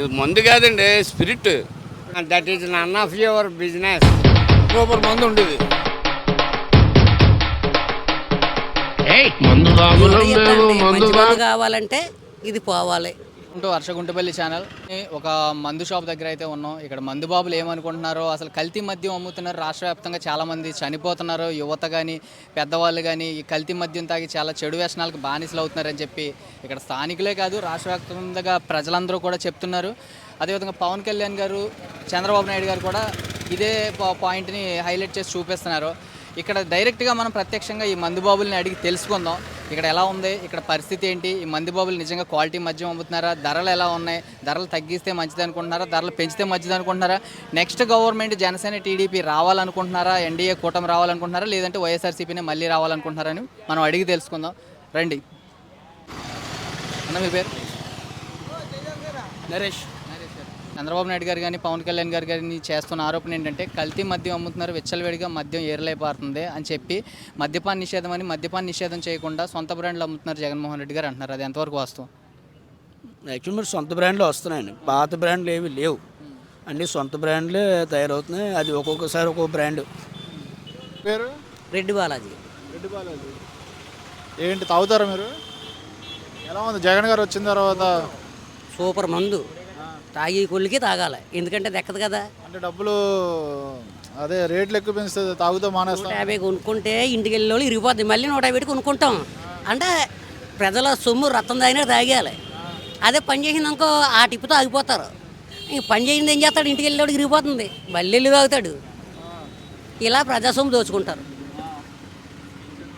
ఇది మందు కాదండి, spirit. That is none of your business. Super మందు ఉండేది. మంచి మందు కావాలంటే ఇది పోవాలి. వర్షగుంటపల్లి ఛానల్ ఒక మందు షాప్ దగ్గర అయితే ఉన్నాం. ఇక్కడ మందు బాబులు ఏమనుకుంటున్నారో, అసలు కల్తీ మద్యం అమ్ముతున్నారు. రాష్ట్ర వ్యాప్తంగా చాలామంది చనిపోతున్నారు, యువత కానీ పెద్దవాళ్ళు కానీ ఈ కల్తీ మద్యం తాగి చాలా చెడు వ్యసనాలకు బానిసలు అవుతున్నారని చెప్పి ఇక్కడ స్థానికులే కాదు రాష్ట్ర వ్యాప్తంగా ప్రజలందరూ కూడా చెప్తున్నారు. అదేవిధంగా పవన్ కళ్యాణ్ గారు, చంద్రబాబు నాయుడు గారు కూడా ఇదే పాయింట్ని హైలైట్ చేసి చూపిస్తున్నారు. ఇక్కడ డైరెక్ట్గా మనం ప్రత్యక్షంగా ఈ మందుబాబుల్ని అడిగి తెలుసుకుందాం. ఇక్కడ ఎలా ఉంది, ఇక్కడ పరిస్థితి ఏంటి, ఈ మందుబాబులు నిజంగా క్వాలిటీ మద్యం అమ్ముతున్నారా, ధరలు ఎలా ఉన్నాయి, ధరలు తగ్గిస్తే మంచిది అనుకుంటున్నారా, ధరలు పెంచితే మంచిది అనుకుంటున్నారా, నెక్స్ట్ గవర్నమెంట్ జనసేన టీడీపీ రావాలనుకుంటున్నారా, ఎన్డీఏ కూటమి రావాలనుకుంటున్నారా, లేదంటే వైఎస్ఆర్సీపీనే మళ్ళీ రావాలనుకుంటున్నారని మనం అడిగి తెలుసుకుందాం. రండి అన్న, మీ పేరు? నరేష్. చంద్రబాబు నాయుడు గారు కానీ పవన్ కళ్యాణ్ గారు కానీ చేస్తున్న ఆరోపణ ఏంటంటే కల్తీ మద్యం అమ్ముతున్నారు, విచ్చలవిడిగా మద్యం ఏర్లైపోతుంది అని చెప్పి మద్యపాన నిషేధం అని మద్యపాన నిషేధం చేయకుండా సొంత బ్రాండ్లు అమ్ముతున్నారు జగన్మోహన్ రెడ్డి గారు అంటున్నారు. అది ఎంతవరకు వాస్తవం? యాక్చువల్ మరి సొంత బ్రాండ్లు వస్తున్నాయండి, పాత బ్రాండ్లు ఏవి లేవు, అన్నీ సొంత బ్రాండ్లే తయారవుతున్నాయి. అది ఒక్కొక్కసారి ఒక్కొక్క బ్రాండ్. పేరు రెడ్డి బాలాజీ. రెడ్డి బాలాజీ. ఏంటి తాగుతారా మీరు? ఎలా ఉంది జగన్ గారు వచ్చిన తర్వాత? సూపర్ మందు, తాగి కొలికి తాగాలి, ఎందుకంటే దక్కదు కదా. అంటే డబ్బులు అదే రేట్లు ఎక్కువ పెంచుతుంది, తాగుతూ మానేస్తాం. 150 కొనుక్కుంటే ఇంటికి వెళ్ళే వాళ్ళు ఇరిగిపోద్ది, మళ్ళీ 150 కొనుక్కుంటాం. అంటే ప్రజల సొమ్ము రక్తం తాగినట్టు తాగేయాలి. అదే పని చేసిందనుకో ఆ టిప్పుతో ఆగిపోతారు. ఇంక పని చేసింది ఏం చేస్తాడు, ఇంటికి వెళ్ళేవాడికి ఇరిగిపోతుంది, మళ్ళీ వెళ్ళి తాగుతాడు. ఇలా ప్రజా సొమ్ము దోచుకుంటారు.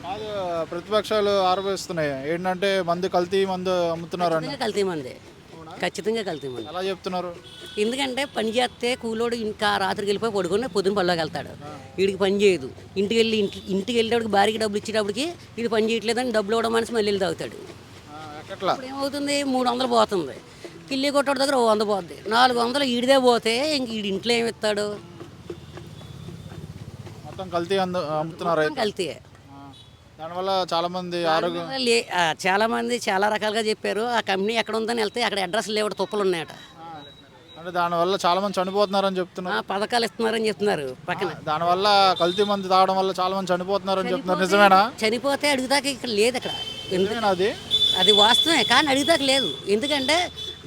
కాదు, ప్రతిపక్షాలు ఆరోపిస్తున్నాయి ఏంటంటే కల్తీ మందు అమ్ముతున్నారని. కల్తీ మంది, ఖచ్చితంగా కల్తీ మంది. ఎలా చెప్తున్నారు? ఎందుకంటే పని చేస్తే కూలోడు ఇంకా రాత్రికి వెళ్ళిపోయి పడుకొని పొద్దున్న పనిలోకి వెళ్తాడు, వీడికి పని చేయదు. ఇంటికి వెళ్ళేవాడికి భార్యకి డబ్బులు ఇచ్చేటప్పటికి ఇది పని చేయట్లేదని డబ్బులు ఇవ్వడం మనిషి మళ్ళీ వెళ్ళి తాగుతాడు. ఇప్పుడు ఏమవుతుంది, 300 పోతుంది, కిల్లి కొట్టాడు దగ్గర 100 పోతుంది, 400 ఈడిదే పోతే ఇంక ఈడి ఇంట్లో ఏమి ఇస్తాడు? మొత్తం కల్తీ అమ్ముతున్నారు. కల్తీ. దానివల్ల చాలామంది ఆరోగ్యం చాలామంది చాలా రకాలుగా చెప్పారు. ఆ కంపెనీ ఎక్కడ ఉందని వెళ్తే అక్కడ అడ్రస్ లేవు, తుప్పలు ఉన్నాయట. అంటే దానివల్ల చాలామంది చనిపోతున్నారని చెప్తున్నారు. పథకాలు ఇస్తున్నారని చెప్తున్నారు పక్కన. దానివల్ల కల్తీ మంది తాగడం వల్ల చాలా మంది చనిపోతున్నారని చెప్తున్నారు. నిజమేనా? చనిపోతే అడుగుదాకా ఇక్కడ లేదు. అక్కడ అది వాస్తవమే, కానీ అడుగుదాకా లేదు. ఎందుకంటే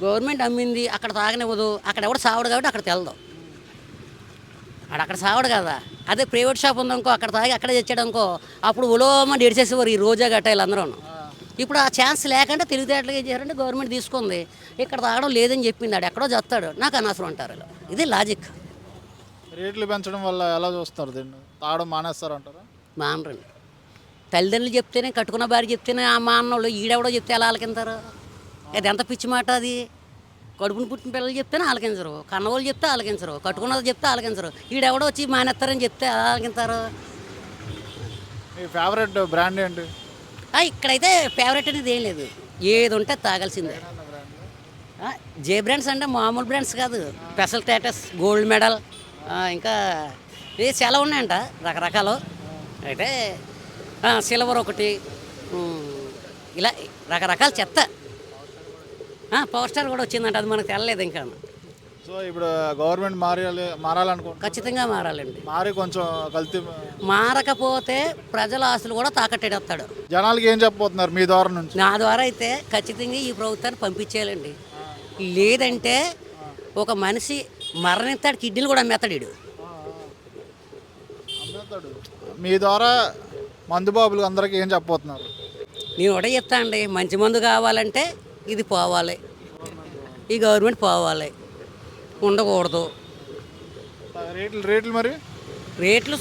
గవర్నమెంట్ అమ్మింది, అక్కడ తాగనివ్వదు, అక్కడ ఎవడు సావడు కాబట్టి అక్కడ తెలదు. అక్కడ సావడు కదా. అదే ప్రైవేట్ షాప్ ఉందనుకో, అక్కడ తాగి అక్కడే తెచ్చాడనుకో, అప్పుడు ఉలోమని ఏడ్చేసేవారు ఈ రోజా గట్టాయిలు అందరూ. ఇప్పుడు ఆ ఛాన్స్ లేకుండా తెలివితేటలుగా ఏం చేయారంటే గవర్నమెంట్ తీసుకుంది, ఇక్కడ తాగడం లేదని చెప్పింది, ఆడు ఎక్కడో చెప్తాడు, నాకు అనవసరం అంటారు. ఇది లాజిక్. రేట్లు పెంచడం వల్ల ఎలా చూస్తారు దీన్ని? తాగడం మానేస్తారు అంటారా? మానరండి. తల్లిదండ్రులు చెప్తేనే, కట్టుకున్న భార్య చెప్తేనే ఆ మానవులు, ఈడెవడో చెప్తే ఎలా ఆలకింతారు? అది ఎంత పిచ్చి మాట అది. కడుపుని పుట్టిన పిల్లలు చెప్తేనే ఆలకించరు, కన్నవాళ్ళు చెప్తే ఆలకించరు, కట్టుకున్నది చెప్తే ఆలకించరు, ఈడెవడో వచ్చి మానేస్తారని చెప్తే ఎలా ఆలకింతారు? మీ ఫేవరెట్ బ్రాండ్ ఏంటి? ఇక్కడైతే ఫేవరెట్ అనేది ఏం లేదు, ఏది ఉంటే తాగాల్సిందే. జే బ్రాండ్స్ అంటే మామూలు బ్రాండ్స్ కాదు, స్పెషల్ స్టేటస్, గోల్డ్ మెడల్, ఇంకా ఇది చాలా ఉన్నాయంట రకరకాలు. అయితే సిల్వర్ ఒకటి, ఇలా రకరకాల చెత్త. పవర్ స్టార్ కూడా వచ్చిందంట, అది మనకు తెలలేదు ఇంకా. సో ఇప్పుడు గవర్నమెంట్ మారాలనుకుంటున్నారు. ఖచ్చితంగా మారాలండి. మారి కొంచెం కల్తీ మారకపోతే ప్రజల ఆస్తులు కూడా తాకట్టేస్తాడు. జనాలకి ఏం చెప్పబోతున్నారు మీ ద్వారా నుంచి? నా ద్వారా అయితే ఖచ్చితంగా ఈ ప్రభుత్వాన్ని పంపించేయాలండి. లేదంటే ఒక మనిషి మరణిస్తాడు, కిడ్నీలు కూడా అమ్మేస్తాడు. మీ ద్వారా మందుబాబులు అందరికీ ఏం చెప్పబోతున్నారు? నేను ఒకటే చెప్తా అండి, మంచి మందు కావాలంటే ఇది పోవాలి, ఈ గవర్నమెంట్ పోవాలి, ఉండకూడదు. రేట్లు మరి రేట్లు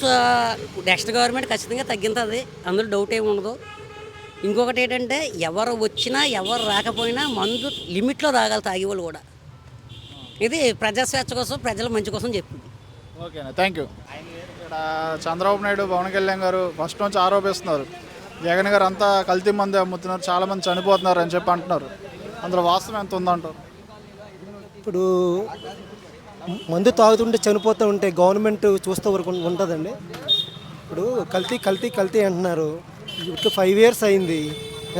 నెక్స్ట్ గవర్నమెంట్ ఖచ్చితంగా తగ్గింతుంది, అందులో డౌట్ ఏమి ఉండదు. ఇంకొకటి ఏంటంటే ఎవరు వచ్చినా ఎవరు రాకపోయినా మందు లిమిట్లో తాగాలి, తాగేవాళ్ళు కూడా. ఇది ప్రజాస్వేచ్ఛ కోసం, ప్రజల మంచి కోసం చెప్పింది. ఓకేనా, థ్యాంక్ యూ. ఇక్కడ చంద్రబాబు నాయుడు, పవన్ కళ్యాణ్ గారు ఫస్ట్ నుంచి ఆరోపిస్తున్నారు జగన్ గారు అంతా కల్తీ మంది అమ్ముతున్నారు, చాలామంది చనిపోతున్నారు అని చెప్పి అంటున్నారు. అందులో వాస్తవం ఎంత ఉందంటారు? ఇప్పుడు మందు తాగుతుంటే చనిపోతూ ఉంటే గవర్నమెంట్ చూస్తూ వరకు ఉంటుందండి. ఇప్పుడు కల్తీ అంటున్నారు. ఇప్పుడు 5 years అయింది,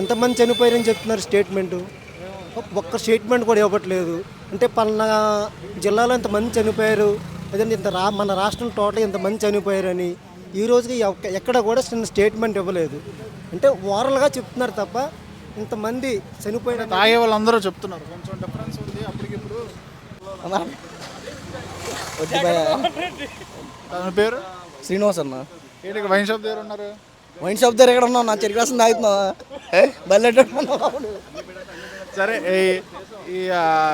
ఎంతమంది చనిపోయారని చెప్తున్నారు స్టేట్మెంటు. ఒక్క స్టేట్మెంట్ కూడా ఇవ్వట్లేదు. అంటే పలానా జిల్లాలో ఇంతమంది చనిపోయారు, లేదంటే మన రాష్ట్రం టోటల్ ఇంతమంది చనిపోయారని ఈ రోజుకి ఎక్కడ కూడా చిన్న స్టేట్మెంట్ ఇవ్వలేదు. అంటే ఓరల్గా చెప్తున్నారు తప్ప ఇంతమంది చనిపోయిన తాగే వాళ్ళందరూ చెప్తున్నారు కొంచెం డిఫరెన్స్ ఉంది అప్పటికి ఇప్పుడు. తన పేరు శ్రీనివాస్ అన్న. ఏంటి వైన్ షాప్ దగ్గర ఉన్నారు? వైన్ షాప్ దగ్గర ఎక్కడ ఉన్నావు? నా చెరుకు రసం తాగుతున్నా బల్లెట్. సరే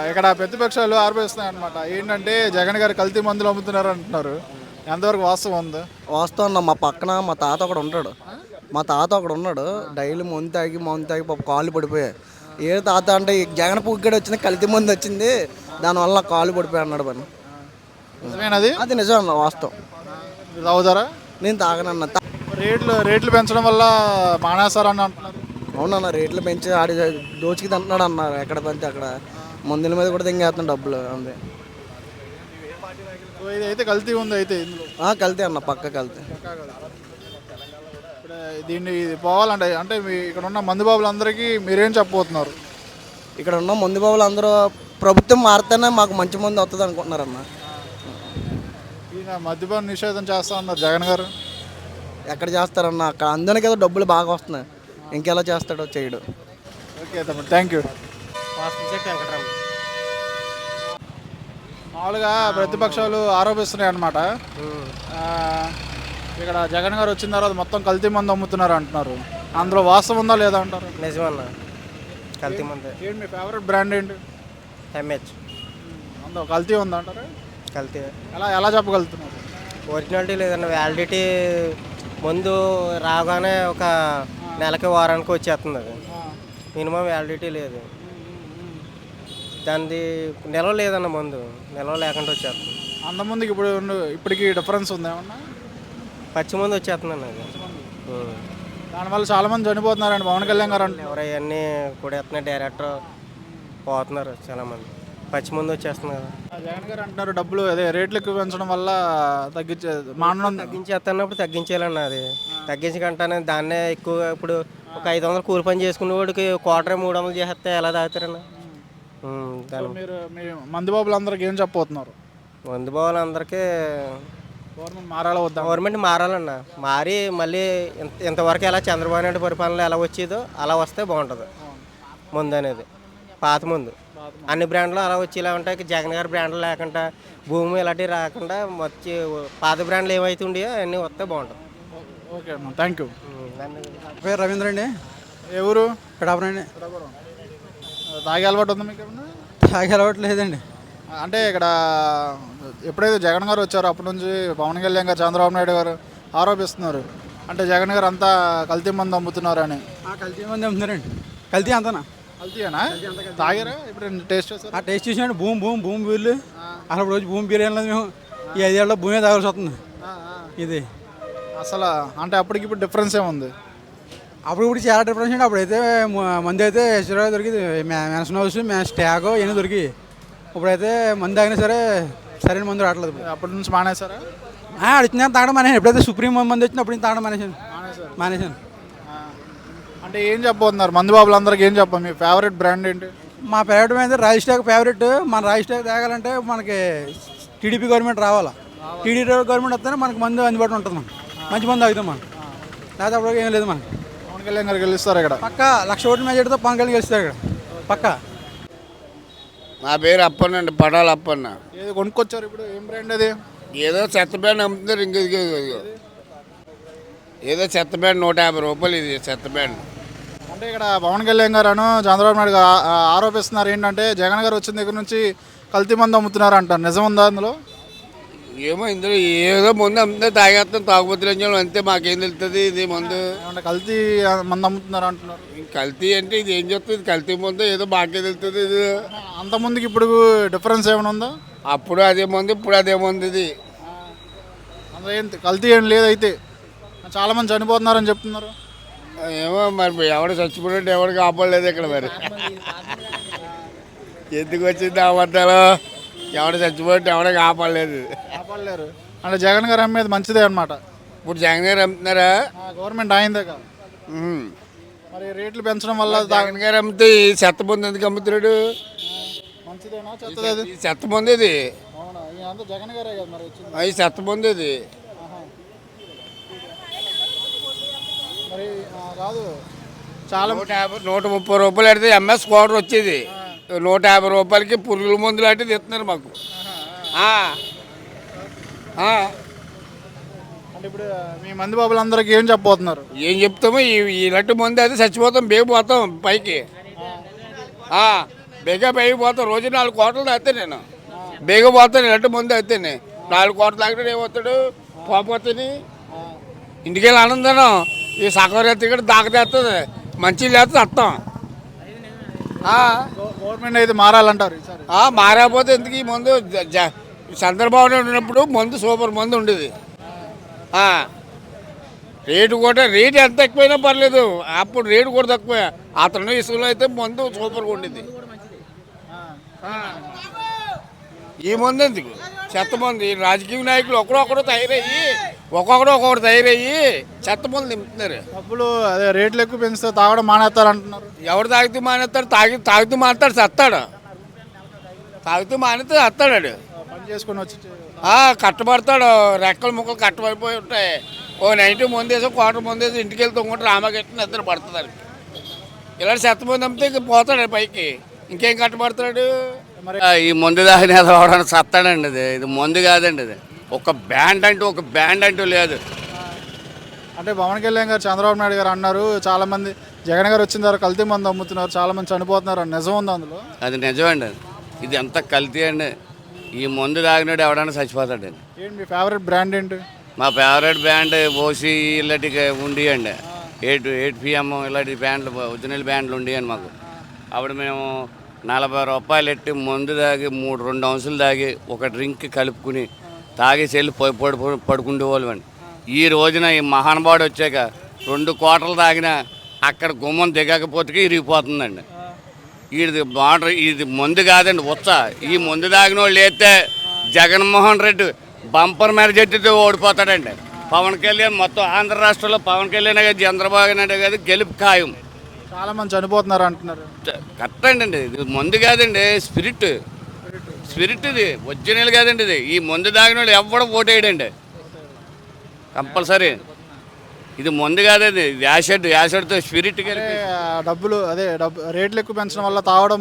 ఇక్కడ ప్రతిపక్షాలు ఆరోపిస్తున్నాయి అనమాట. ఏంటంటే జగన్ గారు కల్తీ మందులు అమ్ముతున్నారు అంటున్నారు. ఎంతవరకు వాస్తవం ఉంది? వాస్తవం అన్న, మా పక్కన మా తాత ఒకడు ఉన్నాడు. డైలీ మందు తాగి పాప కాళ్ళు పడిపోయాయి. ఏ తాత అంటే ఈ జగన్ పుగ్గడి వచ్చింది, కల్తీ మందు వచ్చింది, దానివల్ల కాళ్ళు పడిపోయి అన్నాడు పని. నిజమేనది? అది నిజం అన్న, వాస్తవం. మీరు తాగుతారా? నేను తాగనన్న. రేట్లు పెంచడం వల్ల మానేస్తారని అంటున్నారు. అవునన్న, రేట్లు పెంచి ఆడి దోచుకి తింటున్నాడు అన్న. ఎక్కడ పడితే అక్కడ మందుల మీద కూడా తెంగేస్తున్నాడు డబ్బులు. అంతే. సో ఇది అయితే కల్తీ ఉంది అయితే ఇందులో. కల్తీ అన్న, పక్క కల్తీ. ఇప్పుడు దీన్ని పోవాలంటే అంటే ఇక్కడ ఉన్న మందుబాబులందరికీ మీరేం చెప్పబోతున్నారు? ఇక్కడ ఉన్న మందు బాబులు అందరూ ప్రభుత్వం మారితేనే మాకు మంచి మందు వస్తుంది అనుకుంటున్నారన్న. ఈయన మద్యపాన నిషేధం చేస్తా ఉన్నారు జగన్ గారు. ఎక్కడ చేస్తారన్న, అక్కడ అందరికీ ఏదో డబ్బులు బాగా వస్తున్నాయి. ఇంకెలా చేస్తాడో చేయడు. ఓకే తమ్ముడు, థ్యాంక్ యూ. మామూలుగా ప్రతిపక్షాలు ఆరోపిస్తున్నాయి అన్నమాట. ఇక్కడ జగన్ గారు వచ్చిన తర్వాత మొత్తం కల్తీ మందు అమ్ముతున్నారు అంటున్నారు. అందులో వాస్తవం ఉందా లేదా అంటారు? నిజమన్నా, కల్తీ మంది. ఏంటి మీ ఫేవరెట్ బ్రాండ్ ఏంటి? ఎంహెచ్. అందులో కల్తీ ఉందా అంటారు? కల్తీ ఎలా చెప్పగలుగుతున్నారు? ఒరిజినాలిటీ లేదన్న, వ్యాలిడిటీ ముందు రాగానే ఒక నెలకి వారానికి వచ్చేస్తుంది. అది మినిమం వ్యాలిడిటీ లేదు. దానిది నిల్వ లేదన్న, ముందు నిల్వ లేకుండా వచ్చేస్తుంది. అంతకుముందుకి ఇప్పటికి డిఫరెన్స్ ఉంది ఏమన్నా? పచ్చి ముందు వచ్చేస్తుందండి అది. దానివల్ల చాలామంది చనిపోతున్నారండి పవన్ కళ్యాణ్ గారు అంటే. ఎవరు అవన్నీ కూడా ఎత్తున్నాయి, డైరెక్టర్ పోతున్నారు చాలామంది. పచ్చి ముందు వచ్చేస్తుంది కదా. జగన్ గారు అంటున్నారు డబ్బులు అదే రేట్లు ఎక్కువ పెంచడం వల్ల తగ్గించేస్తున్నప్పుడు తగ్గించేయాలన్న. అది తగ్గించకంటానే దాన్నే ఎక్కువ. ఇప్పుడు ఒక 500 కూలి పని చేసుకునే వాడికి క్వార్టర్ 300 చేస్తే ఎలా తాగుతారన్న? మీరు మీ మందుబాబులందరికీ ఏం చెప్పబోతున్నారు? మందు బావులందరికీ గవర్నమెంట్ మారాలా వద్దా? గవర్నమెంట్ మారాలన్న. మారి మళ్ళీ ఇంతవరకు ఎలా చంద్రబాబు నాయుడు పరిపాలన ఎలా వచ్చేదో అలా వస్తే బాగుంటుంది. ముందు అనేది పాత ముందు అన్ని బ్రాండ్లు అలా వచ్చేలా ఉంటాయి. జగన్ గారి బ్రాండ్లు లేకుండా, భూమి ఇలాంటివి రాకుండా వచ్చి పాత బ్రాండ్లు ఏమైతే ఉండేవో అవన్నీ వస్తే బాగుంటుంది. ఓకే అన్న, థ్యాంక్ యూ. పేరు రవీంద్ర అండి. ఎవరు? పిఠాపురం అండి. తాగే అలవాటు ఉందా మీకు? తాగే అలవాటు లేదండి. అంటే ఇక్కడ ఎప్పుడైతే జగన్ గారు వచ్చారో అప్పటి నుంచి పవన్ కళ్యాణ్ గారు, చంద్రబాబు నాయుడు గారు ఆరోపిస్తున్నారు. అంటే జగన్ గారు అంతా కల్తీ మందు అమ్ముతున్నారు అని. కల్తీ మంది అమ్ముతున్నారండి. కల్తీ అంతనా? కల్తీయేనా? తాగారా? ఇప్పుడు టేస్ట్ చేస్తారు? టేస్ట్ చూసినట్టు భూమి బీర్లు అసలు రోజు భూమి బీర్ వెళ్ళలేదు మేము. ఈ 5 ఏళ్ళలో భూమి తాగాల్సి వస్తుంది. ఇది అసలు అంటే అప్పటికి ఇప్పుడు డిఫరెన్స్ ఏముంది? అప్పుడు చాలా డిఫరెన్స్ అండి. అప్పుడైతే మంది అయితే ఎస్రా దొరికింది, మెన్షన్ హౌస్, స్టాగ్ ఇవన్నీ దొరికి. ఇప్పుడైతే మంది తాగినా సరే సరైన మందు రావట్లేదు. అప్పటి నుంచి మానేశారా? అడిగినా తాగడం మానేసాను. ఎప్పుడైతే సుప్రీం మంది వచ్చింది అప్పుడు తాగడం మానేశాను. అంటే ఏం చెప్పబోతున్నారు మందుబాబులందరికీ? ఏం చెప్పాలి? మీ ఫేవరెట్ బ్రాండ్ ఏంటి? మా ఫేవరెట్ అయితే రాయల్ స్టాక్ ఫేవరెట్. మన రాయల్ స్టాక్ తాగాలంటే మనకి టీడీపీ గవర్నమెంట్ రావాలా. టీడీపీ గవర్నమెంట్ వస్తేనే మనకు మందు అందుబాటులో ఉంటుంది. మనం మంచి మందు తాగుతాం. మనం లేకపోతే అప్పుడు ఏం లేదు. మనకి పవన్ కళ్యాణ్ గారు గెలుస్తారు ఇక్కడ పక్క 1,00,000 ఓట్ల మెజార్టీతో పవన్ కళ్యాణ్ గెలుస్తారు ఇక్కడ పక్క. నా పేరు అప్పన్న అండి, పడాల అప్పన్న. ఏదో కొనుక్కొచ్చారు ఇప్పుడు. ఏం బ్రాండ్ అది? ఏదో చెత్త బ్యాండ్ అమ్ముతున్నారు. ఏదో చెత్త బ్యాండ్ 150 రూపాయలు. ఇది చెత్త బ్యాండ్. అంటే ఇక్కడ పవన్ కళ్యాణ్ గారు చంద్రబాబు నాయుడు గారు ఆరోపిస్తున్నారు ఏంటంటే జగన్ గారు వచ్చిన దగ్గర నుంచి కల్తీ మందు అమ్ముతున్నారు అంటారు. నిజం ఉందా అందులో? ఏమో ఇందులో ఏదో ముందు అమ్ముతుందో తాగేస్తాం, తాగుబోతులు అంతే. మాకేం తెలుస్తుంది ఇది మందు? అంటే కల్తీ మందు అమ్ముతున్నారు అంటున్నారు. కల్తీ అంటే ఇది ఏం చెప్తుంది? కల్తీ మందు ఏదో మాకే తెలుస్తుంది. ఇది అంత ముందుకి ఇప్పుడు డిఫరెన్స్ ఏమైనా ఉందా? అప్పుడు అదే మందు, ఇప్పుడు అదే మందు. ఇది అందులో ఏం కల్తీ ఏం లేదైతే. చాలామంది చనిపోతున్నారని చెప్తున్నారు. ఏమో మరి ఎవడు చచ్చిపోయినట్టు ఎవడు కాపాడలేదు ఇక్కడ. మరి ఎందుకు వచ్చింది అబద్ధాలు? ఎవడు చచ్చిపోయినట్టు ఎవడో కాపాడలేదు. అంటే జగన్ గారు అమ్మేది మంచిదే అనమాట. ఇప్పుడు జగన్ గారు అమ్ముతున్నారా? గవర్నమెంట్ అయిందే కదా. మరి రేట్లు పెంచడం వల్ల జగన్ గారు అమ్మితే ఈ చెత్త మంది ఎందుకు అమ్ముతున్నాడు? మంచిదేనా చెత్తది అది? ఈ చెత్త మంది ఇది, అవునా, అంతా జగన్ గారే కదా మరి వచ్చింది. ఈ చెత్త మంది ఇది. మరి కాదు చాలా 130 రూపాయలు పెడితే ఎంఎస్ క్వార్టర్ వచ్చేది. 150 రూపాయలకి పురుగుల మందులు లాంటిది ఇస్తున్నారు మాకు. అంటే ఇప్పుడు మీ మంది బాబులందరికీ ఏం చెప్పబోతున్నారు? ఏం చెప్తామో ఇలాంటి మంది అయితే చచ్చిపోతాం, బేగిపోతాం పైకి. బేగా పైకి పోతాం. రోజు 4 కోట్లు తాగితే నేను బేగిపోతాను. ఇలాంటి మంది అయితేనే 4 కోట్లు తాగితే ఏమవుతాడు? పోపోతుంది. ఇంటికి వెళ్ళి ఆనందం. ఈ సగం రేత ఇక్కడ దాకతేస్తుంది, మంచి లేకపోతే వస్తాం. గవర్నమెంట్ అయితే మారాలంటారు ఈసారి. మారకపోతే ఎందుకు ఈ మందు? చంద్రబాబు నాయుడు ఉన్నప్పుడు మందు సూపర్ మందు ఉండేది. రేటు కూడా రేటు ఎంత ఎక్కువైనా పర్లేదు, అప్పుడు రేటు కూడా తక్కువ. అతను ఇసుకలో అయితే మందు సూపర్గా ఉండేది. ఈ మందు ఎందుకు? చెత్త మంది రాజకీయ నాయకులు ఒకడొకడు తయారయ్యి ఒక్కొక్కడు తయారయ్యి చెత్త మందు నింపుతున్నారు. డబ్బులు అదే రేట్లు ఎక్కువ పెంచితే తాగడం మానేస్తారు అంటున్నారు. ఎవడు తాగితే మానేస్తాడు? తాగుతూ మానేస్తాడు చస్తాడు. తాగుతూ మానేస్తే చస్తాడు. పని చేసుకొని వచ్చి కట్టబడతాడు. రెక్కలు ముక్కలు కట్టబడిపోయి ఉంటాయి. ఓ 90 మందేసి క్వార్టర్ మందేసి ఇంటికి వెళ్తూ ఉంటే రామగట్టిన నిద్ర పడుతుంది. ఇలాంటి చెత్త మంది అమ్మితే ఇంక పోతాడు పైకి. ఇంకేం కట్టబడతాడు? ఈ మందు దాని అవడానికి చస్తాడండి. ఇది మందు కాదండి. ఇది ఒక బ్యాండ్ అంటూ లేదు. అంటే పవన్ కళ్యాణ్ గారు, చంద్రబాబు నాయుడు గారు అన్నారు చాలామంది జగన్ గారు వచ్చిన తర్వాత కల్తీ మందు అమ్ముతున్నారు, చాలామంది చనిపోతున్నారు అని. నిజం ఉంది అందులో? అది నిజమండి. ఇది ఎంత కల్తీ అండి. ఈ మందు తాగినాడు ఎవడన్నా చచ్చిపోతాడండి. ఏంటి మీ ఫేవరెట్ బ్రాండ్ ఏంటి? మా ఫేవరెట్ బ్యాండ్ ఓసీ ఇలాంటి ఉండేయండి. 8 PM ఇలాంటి బ్యాండ్లు, ఒరిజినల్ బ్యాండ్లు ఉండేయండి మాకు. అప్పుడు మేము 40 రూపాయలు ఎట్టి మందు తాగి 2 ounces తాగి ఒక డ్రింక్ కలుపుకుని తాగేసి వెళ్ళి పడుకుండేవాళ్ళమండి. ఈ రోజున ఈ మహానుభావుడు వచ్చాక 2 quarters తాగినా అక్కడ గుమ్మం దిగకపోతే ఇరిగిపోతుందండి. ఇది మందు కాదండి, ఉత్స. ఈ మందు తాగిన వాళ్ళు అయితే జగన్మోహన్ రెడ్డి బంపర్ మెజారిటీతో ఓడిపోతాడండి. పవన్ కళ్యాణ్ మొత్తం ఆంధ్ర రాష్ట్రంలో పవన్ కళ్యాణ్ గారు, చంద్రబాబు నాయుడు గారు గెలుపు ఖాయం. చాలామంది చనిపోతున్నారు అంటున్నారు. కరెక్ట్ అండి. ఇది మందు కాదండి, స్పిరిట్. ఇది ఒరిజినల్ కాదండి. ఇది ఈ మందు తాగిన వాళ్ళు ఎవడ ఓటేయడండి కంపల్సరీ. ఇది మందు కాదండి, ఇది యాసిడ్తో స్పిరిట్ కలిపి. డబ్బులు రేట్లు ఎక్కువ పెంచడం వల్ల తాగడం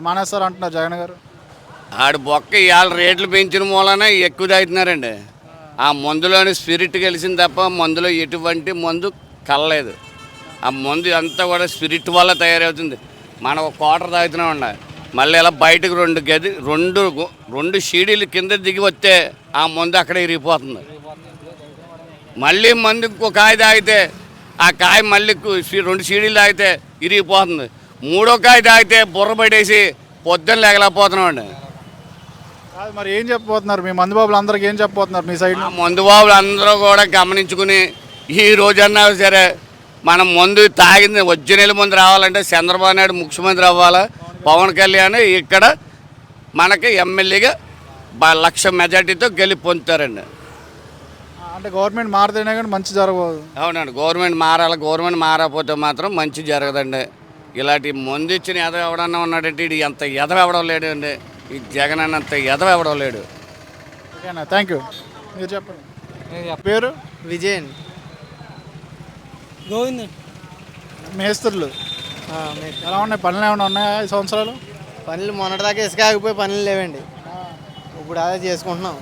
మానేస్తారు అంటున్నారు జగన్ గారు. ఆడు బొక్క ఇవాళ రేట్లు పెంచిన మూలన ఎక్కువ తాగుతున్నారండి. ఆ మందులోని స్పిరిట్ కలిసింది తప్ప మందులో ఎటువంటి మందు కలలేదు. ఆ మందు అంతా కూడా స్పిరిట్ వల్ల తయారవుతుంది. మనం 1 quarter తాగుతున్నామండి, మళ్ళీ ఇలా బయటకు 2 సీడీలు కింద దిగి వస్తే ఆ మందు అక్కడ ఇరిగిపోతుంది. మళ్ళీ మందు ఇంకో కాయ తాగితే ఆ కాయ మళ్ళీ 2 సీడీలు తాగితే ఇరిగిపోతుంది. 3వ కాయ తాగితే బుర్ర పడేసి పొద్దున్న లేగలేకపోతున్నామండి. మరి ఏం చెప్పబోతున్నారు మీ మందు బాబులు అందరికి? ఏం చెప్పబోతున్నారు మీ సైడ్? మందు బాబులు అందరూ కూడా గమనించుకుని ఈ రోజన్నా సరే మనం మందు తాగింది ఒరిజినల్ మందు రావాలంటే చంద్రబాబు నాయుడు ముఖ్యమంత్రి అవ్వాలి. పవన్ కళ్యాణ్ ఇక్కడ మనకి ఎమ్మెల్యేగా 1,00,000 మెజార్టీతో గెలిపి పొందుతారండి. అంటే గవర్నమెంట్ మారితేనే కానీ మంచి జరగదు. అవునండి, గవర్నమెంట్ మారాలి. గవర్నమెంట్ మారకపోతే మాత్రం మంచి జరగదండి. ఇలాంటి మందు ఇచ్చిన ఎదవ ఎవడన్నా ఉన్నాడంటే ఇది ఎంత ఎదవ ఎవడం లేడు అండి. ఈ జగన్ అన్నంత ఎదవ ఎవడం లేడు. ఓకేనా, థ్యాంక్ యూ. మీరు చెప్పండి. పేరు? విజయన్. గోవింద్. మేస్త్రులు ఎలా ఉన్నాయి? పనులు ఏమైనా ఉన్నాయా ఈ సంవత్సరాలు? పనులు మొన్నటిదాకా ఇసుక ఆగిపోయి పనులు లేవండి. ఇప్పుడు అదే చేసుకుంటున్నాం.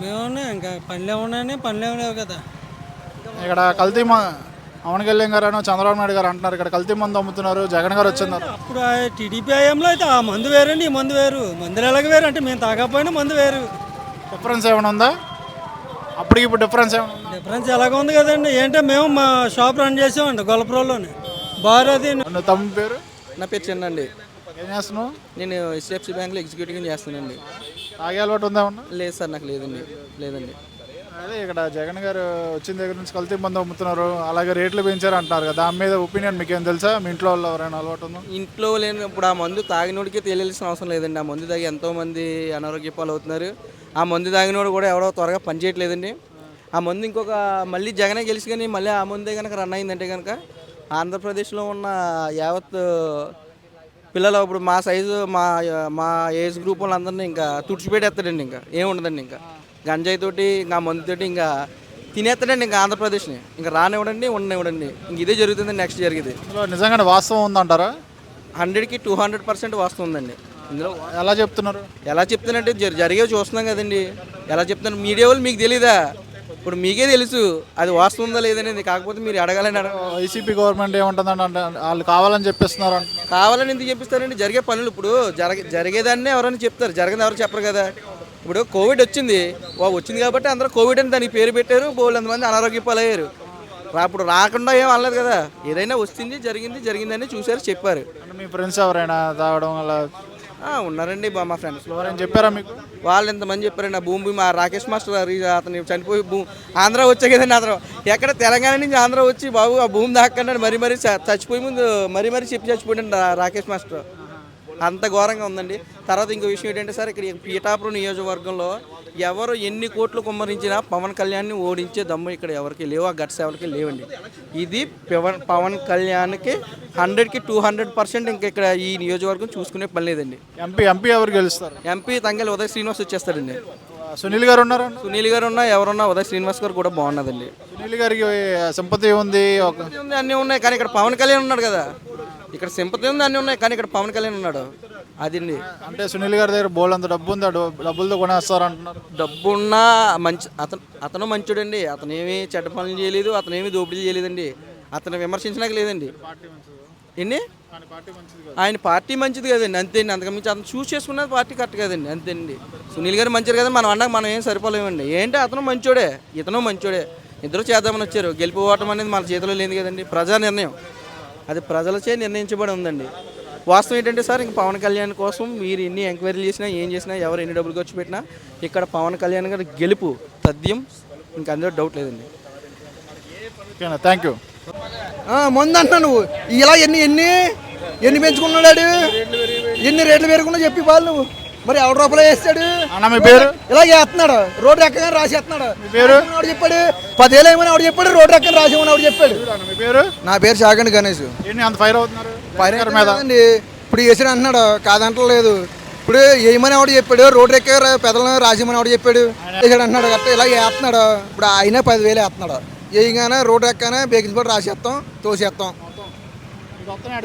మేమున్నా ఇంకా పనులు ఏమున్నాయని పనులు ఏమి లేవు కదా. ఇక్కడ కల్తీ పవన్ కళ్యాణ్ గారు చంద్రబాబు నాయుడు గారు అంటున్నారు ఇక్కడ కల్తీ మందు అమ్ముతున్నారు, జగన్ గారు వచ్చిన్నారు. అప్పుడు టీడీపీ హయాంలో అయితే ఆ మందు వేరండి, ఈ మందు వేరు. మందులు ఎలాగ వేరు అంటే మేము తాగకపోయినా మందు వేరు. డిఫరెన్స్ ఏమైనా ఉందా? అప్పటికి ఇప్పుడు డిఫరెన్స్ ఏమైనా ఉందా? డిఫరెన్స్ ఎలాగ ఉంది కదండి. ఏంటంటే మేము మా షాప్ రన్ చేసామండి గొల్లపురంలోనే. బారది. తమ పేరు? నా పేరు చిన్నండి. ఏం చేస్తున్నావు? నేను HDFC బ్యాంక్లో ఎగ్జిక్యూటివ్గా చేస్తానండి. తాగే అలవాటు ఉందా? లేదు సార్, నాకు లేదండి. అదే ఇక్కడ జగన్ గారు వచ్చిన దగ్గర నుంచి కల్తీ మందు అమ్ముతున్నారు, అలాగే రేట్లు పెంచారు అంటున్నారు కదా, దాని మీద ఒపీనియన్ మీకు ఏం తెలుసా? మీ ఇంట్లో వాళ్ళు ఎవరైనా అలవాటు ఉందా? ఇంట్లో లేని ఇప్పుడు ఆ మందు తాగినోడికి తెలియాల్సిన అవసరం లేదండి. ఆ మందు తాగి ఎంతోమంది అనారోగ్య పాలు అవుతున్నారు. ఆ మందు తాగినోడు కూడా ఎవరో త్వరగా పనిచేయట్లేదండి. ఆ మందు ఇంకొక మళ్ళీ జగనే గెలిచి కానీ మళ్ళీ ఆ మందే కనుక రన్ అయిందంటే కనుక ఆంధ్రప్రదేశ్లో ఉన్న యావత్ పిల్లలు ఇప్పుడు మా సైజు మా ఏజ్ గ్రూప్ వాళ్ళందరినీ ఇంకా తుడిచిపెట్టేస్తాడండి. ఇంకా ఏముండదండి. ఇంకా గంజాయి తోటి ఇంకా మందుతోటి ఇంకా తినేస్తాడండి ఇంకా ఆంధ్రప్రదేశ్ని. ఇంకా రానివ్వడండి ఉండనివ్వడండి. ఇంక ఇదే జరుగుతుంది నెక్స్ట్ జరిగేది. ఇందులో నిజంగానే వాస్తవం ఉందంటారా? 100కి 200% వాస్తవం ఉందండి. ఇందులో ఎలా చెప్తున్నారు? ఎలా చెప్తానంటే జరిగేవి చూస్తున్నాం కదండి. ఎలా చెప్తాను మీడియా వాళ్ళు మీకు తెలీదా? ఇప్పుడు మీకే తెలుసు అది వాస్తవం ఉందా లేదనేది. కాకపోతే మీరు అడగాలని వైసీపీ గవర్నమెంట్ ఏముంటుందండి అంటే వాళ్ళు కావాలని చెప్పిస్తున్నారు అంటున్నారు. కావాలని ఎందుకు చెప్పిస్తారండి? జరిగే పనులు ఇప్పుడు జరిగేదాన్నే ఎవరైనా చెప్తారు, జరగని ఎవరు చెప్పరు కదా. ఇప్పుడు కోవిడ్ వచ్చింది కాబట్టి అందరూ కోవిడ్ అని దానికి పేరు పెట్టారు. బోళ్ళంతమంది అనారోగ్య పాలయ్యారు. ఇప్పుడు రాకుండా ఏం అనలేదు కదా. ఏదైనా వచ్చింది జరిగిందని చూశారు, చెప్పారు. అంటే మీ ఫ్రెండ్స్ ఎవరైనా తాగడం అలా ఉన్నారండి మా ఫ్రెండ్స్. ఎవరైనా చెప్పారా మీకు? వాళ్ళు ఎంతమంది చెప్పారండి. ఆ భూమి మా రాకేష్ మాస్టర్ అతను చనిపోయి ఆంధ్ర వచ్చే కదండి. అతను ఎక్కడ తెలంగాణ నుంచి ఆంధ్ర వచ్చి బాబు ఆ భూమి దాక్కన్నాడు. మరీ చచ్చిపోయి ముందు మరీ చెప్పి చచ్చిపోయాడు రాకేష్ మాస్టర్. అంత ఘోరంగా ఉందండి. తర్వాత ఇంకో విషయం ఏంటంటే సార్, ఇక్కడ పీఠాపురం నియోజకవర్గంలో ఎవరు ఎన్ని కోట్లు కుమ్మరించినా పవన్ కళ్యాణ్ని ఓడించే దమ్ము ఇక్కడ ఎవరికి లేవు. ఆ గట్స్ ఎవరికి లేవండి. ఇది పవన్ కళ్యాణ్కి 100కి 200% ఇంకా ఇక్కడ ఈ నియోజకవర్గం చూసుకునే పని లేదండి. ఎంపీ ఎవరు గెలుస్తారు? ఎంపీ తంగెళ్ళ ఉదయ్ శ్రీనివాస్ వచ్చేస్తాడండి. సునీల్ గారు ఉన్నారు. సునీల్ గారు ఉన్నా ఎవరున్నా ఉదయ్ శ్రీనివాస్ గారు కూడా బాగున్నదండి. సునీల్ గారికి సింపతి ఉంది, అన్నీ ఉన్నాయి. కానీ ఇక్కడ పవన్ కళ్యాణ్ ఉన్నాడు కదా. ఇక్కడ సింపతి ఉంది, అన్నీ ఉన్నాయి. కానీ ఇక్కడ పవన్ కళ్యాణ్ ఉన్నాడు. అదండి. అంటే సునీల్ గారి దగ్గర బోల్డ్ డబ్బు ఉంది, డబ్బులతో కొనేస్తారు అంటున్నారు. డబ్బు ఉన్నా మంచి అతను మంచోడండి. అతను ఏమి చెడ్డ పనులు చేయలేదు, అతను ఏమి దోపిడీలు చేయలేదండి. అతను విమర్శించడానికి లేదండి. ఎన్ని ఆయన పార్టీ మంచిది కదండి, అంతేండి. అంతకుమించి అతను చూస్ చేసుకున్నది పార్టీ కరెక్ట్ కదండి, అంతేండి. సునీల్ గారు మంచిది కదా, మనం అన్నాక మనం ఏం సరిపోలేమండి. ఏంటి అతను మంచోడే, ఇతను మంచోడే, ఇద్దరు చేద్దామని వచ్చారు. గెలిపోవటం అనేది మన చేతిలో లేదు కదండి. ప్రజా నిర్ణయం అది ప్రజలచే నిర్ణయించబడి ఉందండి. వాస్తవం ఏంటంటే సార్, ఇంక పవన్ కళ్యాణ్ కోసం మీరు ఎన్ని ఎంక్వైరీలు చేసినా ఏం చేసినా ఎవరు ఎన్ని డబ్బులు ఖర్చు పెట్టినా ఇక్కడ పవన్ కళ్యాణ్ గారి గెలుపు తథ్యం. ఇంకా అందులో డౌట్ లేదండి. Thank you. ముందు అంటున్నా నువ్వు ఇలా ఎన్ని పెంచుకున్నాడు, ఎన్ని రేట్లు పెరుగున్నా చెప్పి వాళ్ళు నువ్వు మరి ఎవరి రూపాయలు వేస్తాడు. మీ పేరు? ఇలా చేస్తున్నాడు. రోడ్డు ఎక్కగా రాసేస్తున్నాడు. పేరు ఆవిడ చెప్పాడు 10,000 ఏమని ఆవిడ చెప్పాడు. రోడ్డు ఎక్కగా రాసేమని ఆవిడ చెప్పాడు. మీ పేరు? నా పేరు షాగండి గణేష్. అంత ఫైర్ అవుతున్నారు అండి. ఇప్పుడు వేసాడు అంటున్నాడు, కాదంటలేదు. ఇప్పుడు ఏమని ఆవిడ చెప్పాడు, రోడ్డు ఎక్కగా పెదలను రాసేమని ఆవిడ చెప్పాడు. వేసాడు అంటున్నాడు కరెక్ట్. ఇలా వేస్తున్నాడు. ఇప్పుడు ఆయన 10,000 వేస్తున్నాడు. వేయగానే రోడ్డు ఎక్కగానే బేకింగ్ పౌడర్ రాసేస్తాం, తోసేస్తాం,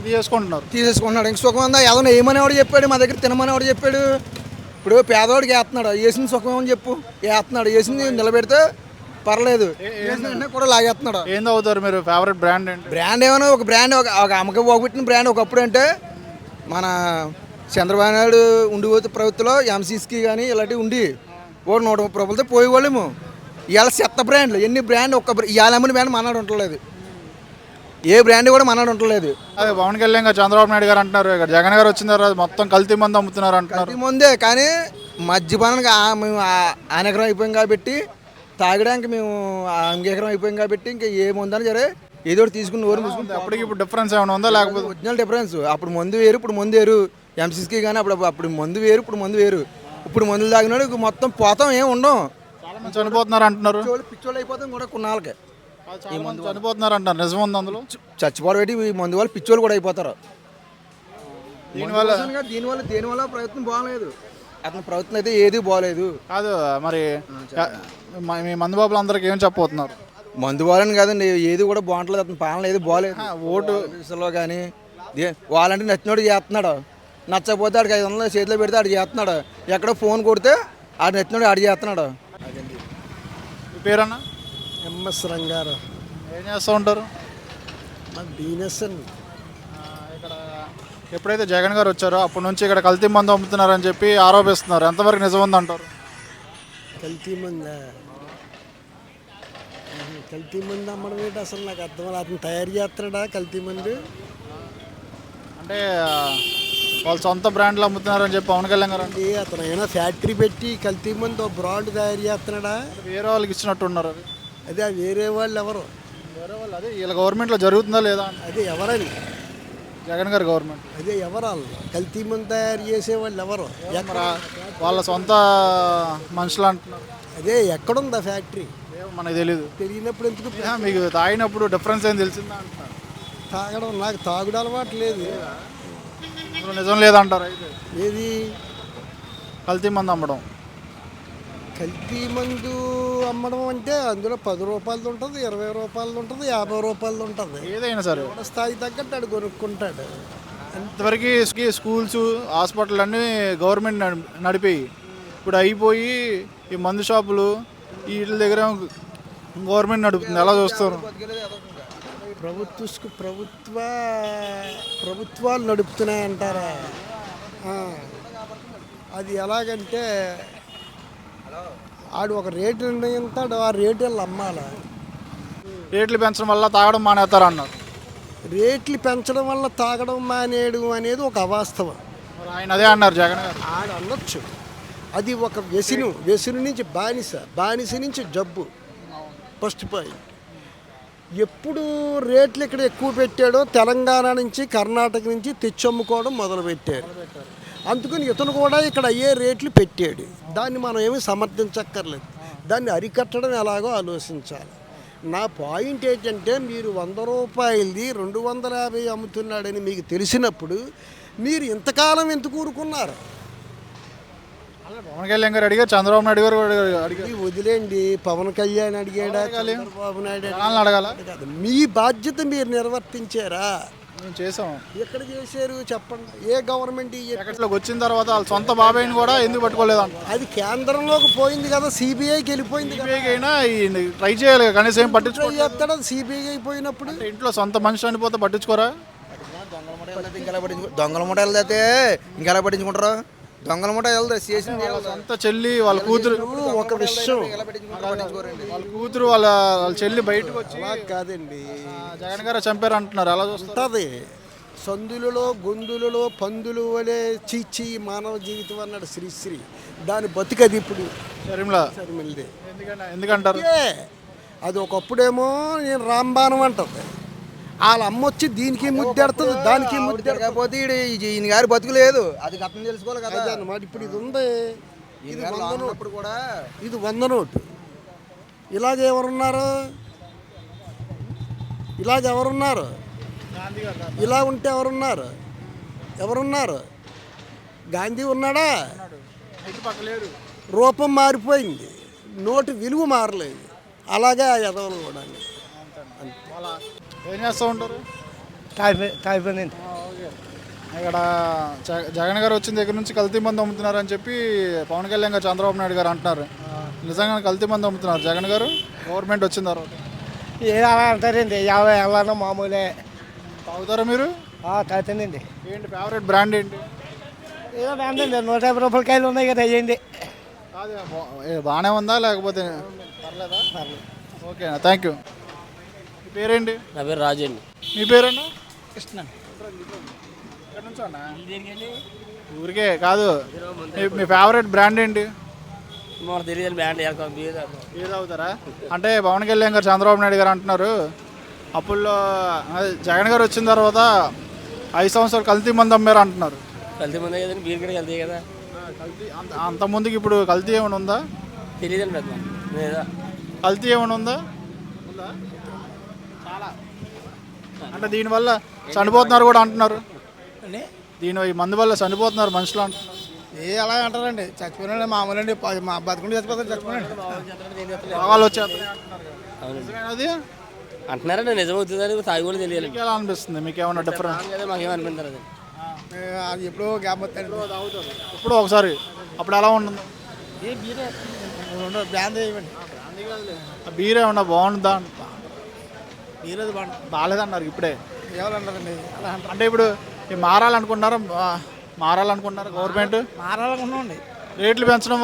తీసేసుకుంటున్నాడు. ఇంక సుఖం ఉందా? ఏదైనా ఏమని ఆవిడ చెప్పాడు, మా దగ్గర తినమని ఆవిడ చెప్పాడు. ఇప్పుడు పేదవాడికి వేస్తున్నాడు, వేసింది సుఖం ఏమని చెప్పు. వేస్తున్నాడు, వేసింది నిలబెడితే పర్లేదు, కూడా లాగేస్తున్నాడు. ఏందో అవుతారు మీరు ఫేవరెట్ బ్రాండ్ ఏంటి? బ్రాండ్ ఏమైనా ఒక బ్రాండ్, ఒక అమ్మకం పోగొట్టిన బ్రాండ్ ఒకప్పుడు అంటే మన చంద్రబాబు నాయుడు ఉండిపోతే ప్రభుత్వంలో ఎంసీస్కి కానీ ఇలాంటివి ఉండి 130 రూపాయలతో పోయేవాళ్ళేము. ఇవాళ చెత్త బ్రాండ్లు ఎన్ని బ్రాండ్ ఇవాళ అమ్మని బ్రాండ్ మనాడు ఉండలేదు. ఏ బ్రాండ్ కూడా మనాడు ఉండలేదు. అదే పవన్ కళ్యాణ్ గారు చంద్రబాబు నాయుడు గారు అంటున్నారు, ఇక్కడ జగన్ గారు వచ్చిన తర్వాత మొత్తం కల్తీ మందు అమ్ముతున్నారు అంటున్నారు. కల్తీ ముందే, కానీ మద్యపానానికి మేము ఆనకరం అయిపోయాం కాబట్టి, తాగడానికి మేము అంగీకారం అయిపోయాం కాబట్టి ఇంకా ఏ ముందని సరే ఏదో తీసుకుని నోరు మూసుకుని. అప్పటికి ఇప్పుడు డిఫరెన్స్ ఏమైనా ఉందా? లేకపోతే ఒరిజినల్ డిఫరెన్స్. అప్పుడు మందు వేరు, ఇప్పుడు మందు వేరు. ఎంసీస్కి కానీ అప్పుడు మందు వేరు, ఇప్పుడు మందు వేరు. ఇప్పుడు మందులు తాగినాడు మొత్తం పోతాం, ఏం ఉండం. చాలా మంది చనిపోతున్నారు అంటున్నారు. పిచ్చోళ్ళు అయిపోతాం కూడా కొన్నాళ్ళకి. ఈ మందు చనిపోతున్నారు అంటారు, నిజం ఉంది అందులో? చచ్చిపోవడం పెట్టి ఈ మందు వల్ల పిచ్చోళ్ళు కూడా అయిపోతారు. దీనివల్ల ప్రయత్నం బాగలేదు. అతని ప్రయత్నం అయితే ఏది బాగలేదు. కాదు మరి మీ మందు బాబులు అందరికి ఏం చెప్పబోతున్నారు? మందు బాగాలని కాదండి, ఏది కూడా బాగుంటలేదు. అతని పాలన ఏది బాగలేదు. ఓటు విషయంలో కానీ వాళ్ళంటే నచ్చినోడు చేస్తున్నాడు. నచ్చకపోతే ఆడికి 500 చేతిలో పెడితే ఆడు చేస్తున్నాడు. ఎక్కడో ఫోన్ కొడితే ఆడు నచ్చినోడు ఆడు చేస్తున్నాడు. మీ పేరన్నా? ఎంఎస్ రంగారు. ఏం చేస్తూ ఉంటారు? బిజినెస్. ఇక్కడ ఎప్పుడైతే జగన్ గారు వచ్చారో అప్పటి నుంచి ఇక్కడ కల్తీ మందు అమ్ముతున్నారని చెప్పి ఆరోపిస్తున్నారు. ఎంతవరకు నిజం ఉంది అంటారు? కల్తీ మందా? కల్తీ మందు అమ్మడం ఏంటి అసలు నాకు అర్థం. అతను తయారు చేస్తున్నాడా కల్తీ మందు? అంటే వాళ్ళు సొంత బ్రాండ్లు అమ్ముతున్నారని చెప్పి పవన్ కళ్యాణ్ గారు అంటే అతను ఏమైనా ఫ్యాక్టరీ పెట్టి కల్తీ మందు బ్రాండ్ తయారు చేస్తున్నాడా? వేరే వాళ్ళకి ఇచ్చినట్టు ఉన్నారు. అదే వేరే వాళ్ళు ఎవరు? వేరే వాళ్ళు అదే వీళ్ళ గవర్నమెంట్లో జరుగుతుందా లేదా? అదే ఎవరని? జగన్ గారి గవర్నమెంట్. అదే ఎవరు కల్తీ మందు తయారు చేసే వాళ్ళు ఎవరు? వాళ్ళ సొంత మనుషులు అంటున్నారు. అదే ఎక్కడుందా ఫ్యాక్టరీ? మనకు తెలియదు. తెలియనప్పుడు ఎందుకు మీకు తాగినప్పుడు డిఫరెన్స్ ఏం తెలిసిందా అంటున్నారు. తాగడం? నాకు తాగుడు అలవాటు లేదు. ఇప్పుడు నిజం లేదంటారు అయితే ఏది కల్తీ మందు అమ్మడం? కల్తీ మందు అమ్మడం అంటే అందులో 10 రూపాయలది ఉంటుంది, 20 రూపాయలది ఉంటుంది, 50 రూపాయలది ఉంటుంది. ఏదైనా సరే మన స్థాయి తగ్గట్టు ఆడు కొనుక్కుంటాడు. ఇంతవరకు స్కూల్స్ హాస్పిటల్ అన్నీ గవర్నమెంట్ నడిపేవి. ఇప్పుడు అయిపోయి ఈ మందు షాపులు వీటి దగ్గర గవర్నమెంట్ నడుపుతుంది. ఎలా చూస్తారు? ప్రభుత్వాలు నడుపుతున్నాయంటారా? అది ఎలాగంటే ఆడు ఒక రేటు నిర్ణయిస్తాడు, ఆ రేటు వాళ్ళు అమ్మాలి. రేట్లు పెంచడం వల్ల తాగడం మానేస్తారు అన్నారు. రేట్లు పెంచడం వల్ల తాగడం మానేయడం అనేది ఒక అవాస్తవం. మరి ఆయన అదే అన్నారు జగన్ గారు. ఆడు అనొచ్చు, అది ఒక వ్యసనం నుంచి బానిస నుంచి జబ్బు. First point. ఎప్పుడు రేట్లు ఇక్కడ ఎక్కువ పెట్టాడో తెలంగాణ నుంచి కర్ణాటక నుంచి తెచ్చమ్ముకోవడం మొదలుపెట్టారు. అందుకని ఇతను కూడా ఇక్కడ అయ్యే రేట్లు పెట్టాడు. దాన్ని మనం ఏమీ సమర్థించక్కర్లేదు. దాన్ని అరికట్టడం ఎలాగో ఆలోచించాలి. నా పాయింట్ ఏంటంటే మీరు 100 రూపాయలది 250 అమ్ముతున్నాడని మీకు తెలిసినప్పుడు మీరు ఇంతకాలం ఎందుకు ఊరుకున్నారు? పవన్ కళ్యాణ్ గారు అడిగారు, చంద్రబాబు నాయుడు గారు అడిగారు. ఇది వదిలేండి. పవన్ కళ్యాణ్ అడిగాడా, చంద్రబాబు నాయుడు అడగాల? మీ బాధ్యత మీరు నిర్వర్తించారా? మేము చేసాం. ఎక్కడ చేశారు చెప్పండి? ఏ గవర్నమెంట్? ఎక్కడికి వచ్చిన తర్వాత వాళ్ళ సొంత బాబాయ్ని కూడా ఎందుకు పట్టుకోలేదంట? అది కేంద్రంలోకి పోయింది కదా, సిబిఐకి వెళ్ళిపోయింది. అయినా ట్రై చేయాలి కనీసం. ఏం పట్టించుకోవాలి చెప్తాడు సిబిఐ అయిపోయినప్పుడు. ఇంట్లో సొంత మనిషి చనిపోతే పట్టించుకోరా? దొంగల మూట వెళ్తే ఇంకెలా పట్టించుకుంటారు? దొంగల మూట వెళ్తే చేసింది సొంత చెల్లి వాళ్ళ కూతురు. ఒక విషయం, వాళ్ళ కూతురు వాళ్ళ చెల్లి బయటకు వచ్చి కాదండి జగన్ గారు చంపారు అంటున్నారు. అలా చూస్తుంది. సందులలో గొంతులలో పందులు వలె చీచి మానవ జీవితం అన్నాడు శ్రీశ్రీ. దాని బతుకది ఇప్పుడు షర్మిలది. ఎందుకంటారు? అది ఒకప్పుడేమో నేను రాంబాణం అంటుంది. వాళ్ళ అమ్మ వచ్చి దీనికి ముద్దెడుతుంది, దానికి ముద్దెడకపోతే ఈయన గారి బతుకు లేదు. అది అర్థం తెలుసుకోవాలి కదా అన్నమాట. ఇప్పుడు ఇది ఉంది. ఇది 100 నోటు కూడా. ఇది 100 నోటు. ఇలాగెవరున్నారు? ఇలా ఉంటే ఎవరున్నారు? గాంధీ ఉన్నాడా? రూపం మారిపోయింది, నోటు విలువ మారలేదు. అలాగే ఆ యదవులు కూడా. ఏం చేస్తూ ఉంటారు? కాయిపోయింది. ఇక్కడ జగన్ గారు వచ్చిన దగ్గర నుంచి కల్తీ మందు అమ్ముతున్నారు అని చెప్పి పవన్ కళ్యాణ్ గారు, చంద్రబాబు నాయుడు గారు అంటున్నారు. నిజంగా కల్తీ మందు అమ్ముతున్నారు జగన్ గారు గవర్నమెంట్ వచ్చిన తర్వాత? అలా అంటారండి. 50 ఏళ్ళ మామూలే. తాగుతారా మీరు? తాగుతానండి. ఏంటి ఫేవరెట్ బ్రాండ్ ఏంటి? ఏదో బ్రాండ్ అండి. 150 రూపాయల కాయలు ఉన్నాయి కదా, అయ్యింది. బాగానే ఉందా లేకపోతే పర్లేదా? ఓకేనా, థ్యాంక్ యూ. మీ పేరేంటి? నా పేరు రాజు అండి. మీ పేరేనా? కృష్ణ. ఇక్కడ నుంచి ఊరికే కాదు. మీ ఫేవరెట్ బ్రాండ్ ఏంటి? మాకు తెలియదు బ్రాండ్. ఏది అవుతారా? అంటే పవన్ కళ్యాణ్ గారు, చంద్రబాబు నాయుడు గారు అంటున్నారు అప్పుల్లో జగన్ గారు వచ్చిన తర్వాత 5 సంవత్సరాలు కల్తీ మంది అమ్మారు అంటున్నారు. కల్తీ మంది కదండి, బీర్ కూడా కల్తీ కదా. కల్తీ అంత ముందుకి ఇప్పుడు కల్తీ ఏమైనా ఉందా? తెలియదండి పెద్ద. కల్తీ ఏమైనా ఉందా? చాలా. అంటే దీనివల్ల చనిపోతున్నారు కూడా అంటున్నారు. ఈ మందు వల్ల చనిపోతున్నారు మనుషులు అంటున్నారు. అలా అంటారండి. చచ్చిపోయినా మామూలు అండి. మా బతుకుండి చచ్చిపోతారు. చచ్చిపోయినా రోగాలు వచ్చేది అంటున్నారండి. నిజమవుతుందని తాగి కూడా తెలియాలి. ఎలా అనిపిస్తుంది? మీకు ఏమన్నా డిఫరెన్స్? మాకేమనిపించారు అది. అది ఎప్పుడో గ్యాప్ వస్తాయి. ఇప్పుడు ఒకసారి అప్పుడు ఎలా ఉంటుంది? బ్రాండ్ ఇవ్వండి. బీర్ ఏమన్నా బాగుంటుందా? బీర్ అది బాగాలేదన్నారు ఇప్పుడే. ఏమన్నారండి? అంటే ఇప్పుడు మారాలనుకుంటున్నారా గవర్నమెంట్? మారాలనుకున్నామండి. రేట్లు పెంచడం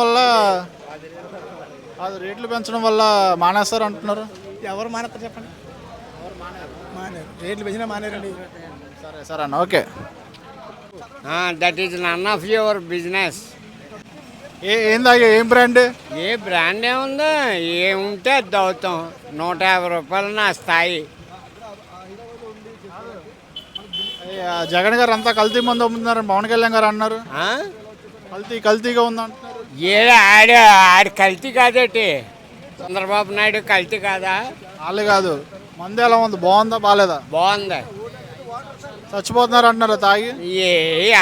వల్ల మానేస్తారు అంటున్నారు. ఎవరు మానేస్తారు చెప్పండి? మానేరు. రేట్లు పెంచినా మానేరండి. సరే అన్న, okay. That is none of your business. ఏం బ్రాండ్? ఏ బ్రాండ్ ఏముందో, ఏముంటే అది తాగుతాం. 150 రూపాయలు నా స్థాయి. జగన్ గారు అంతా కల్తీ మందు అమ్ముతున్నారని పవన్ కళ్యాణ్ గారు అన్నారు. కల్తీగా ఉంది అంటున్నారు. ఆడి కల్తీ కాదేటి, చంద్రబాబు నాయుడు కల్తీ కాదా? వాళ్ళే కాదు, మందు ఎలా ఉంది, బాగుందా బాగాలేదా? బాగుంది. చచ్చిపోతున్నారు అంటున్నారు తాగి.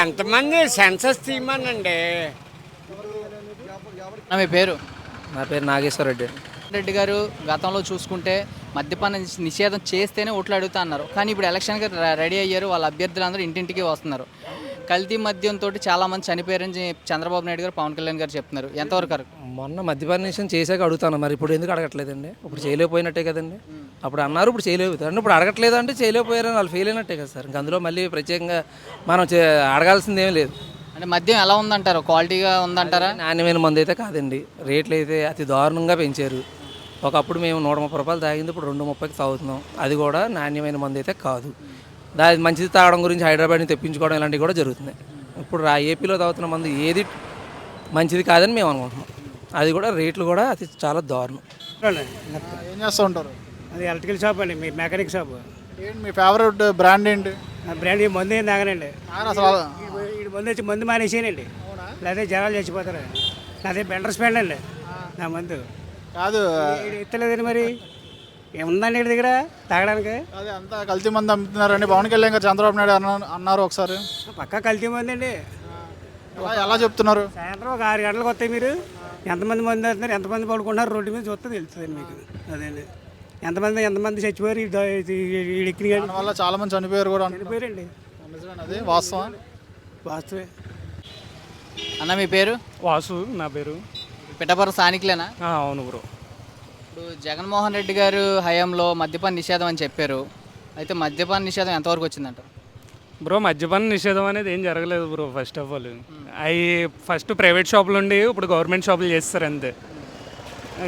ఎంతమంది సెన్సస్ తీయమనండి. మీ పేరు? నా పేరు నాగేశ్వర రెడ్డి. రెడ్డి గారు గతంలో చూసుకుంటే మద్యపాన నిషేధం చేస్తేనే ఓట్లు అడుగుతా అన్నారు. కానీ ఇప్పుడు ఎలక్షన్కి రెడీ అయ్యారు. వాళ్ళ అభ్యర్థులందరూ ఇంటింటికి వస్తున్నారు. కల్తీ మద్యంతో చాలామంది చనిపోయారని చంద్రబాబు నాయుడు గారు, పవన్ కళ్యాణ్ గారు చెప్తున్నారు. ఎంతవరకు కరెక్ట్? మొన్న మద్యపాన నిషేధం చేశాక అడుగుతాను, మరి ఇప్పుడు ఎందుకు అడగట్లేదండి? ఇప్పుడు చేయలేకపోయినట్టే కదండి. అప్పుడు అన్నారు, ఇప్పుడు చేయలేకపోతారు. ఇప్పుడు అడగట్లేదు అంటే చేయలేకపోయారని వాళ్ళు ఫెయిల్ అయినట్టే కదా సార్. ఇంక అందులో మళ్ళీ ప్రత్యేకంగా మనం అడగాల్సింది ఏమీ లేదు. అంటే మద్యం ఎలా ఉందంటారు? క్వాలిటీగా ఉందంటారా? నాణ్యమైన మందు అయితే కాదండి. రేట్లు అయితే అతి దారుణంగా పెంచారు. ఒకప్పుడు మేము 130 రూపాయలు తాగింది, ఇప్పుడు 230కి తాగుతున్నాం. అది కూడా నాణ్యమైన మందు అయితే కాదు. దాని మంచిది తాగడం గురించి హైదరాబాద్ని తెప్పించుకోవడం ఇలాంటివి కూడా జరుగుతున్నాయి. ఇప్పుడు ఏపీలో తాగుతున్న మందు ఏది మంచిది కాదని మేము అనుకుంటున్నాం. అది కూడా రేట్లు కూడా అతి చాలా దారుణం. ఏం చేస్తూ ఉంటారు? అది ఎలక్ట్రికల్ షాప్ అండి, మీ మెకానిక్ షాప్. ఏంటి మీ ఫేవరెట్ బ్రాండ్ ఏంటి? నా బ్రాండ్ మందు ఏం తాగనండి. అసలు ఈ మందు వచ్చి మందు మానేసేనండి, లేదా జనాలు చచ్చిపోతారు. నాది బెండర్ స్పెండ్ అండి నా మందు. కాదు, ఎత్తలేదండి. మరి ఏముందండి ఇక్కడ దగ్గర తాగడానికి? అదే అంతా కల్తీ మంది అమ్ముతున్నారండి. పవన్ కళ్యాణ్ గారు చంద్రబాబు నాయుడు అన్నారు ఒకసారి. పక్కా కల్తీ మంది అండి. ఎలా చెప్తున్నారు? సాయంత్రం ఒక 6 గంటలకు వస్తాయి. మీరు ఎంతమంది మంది అవుతున్నారు, ఎంతమంది పడుకుంటున్నారు రోడ్డు మీద చూస్తే తెలుస్తుందండి మీకు. అదేండి ఎంతమంది చచ్చిపోయారు ఈ ఎక్కిన వల్ల చాలా మంది చనిపోయారు కూడా. చనిపోయారండి. అది వాస్తవం. వాస్తవే. అన్న మీ పేరు? వాసు నా పేరు. పిఠాపురం స్థానికులేనా? అవును బ్రో. ఇప్పుడు జగన్మోహన్ రెడ్డి గారు హయాంలో మద్యపాన నిషేధం అని చెప్పారు. అయితే మద్యపాన నిషేధం ఎంతవరకు వచ్చిందంట? బ్రో మద్యపాన నిషేధం అనేది ఏం జరగలేదు బ్రో. ఫస్ట్ ఆఫ్ ఆల్ అవి ఫస్ట్ ప్రైవేట్ షాపులు ఉండి ఇప్పుడు గవర్నమెంట్ షాపులు చేస్తారు అంతే.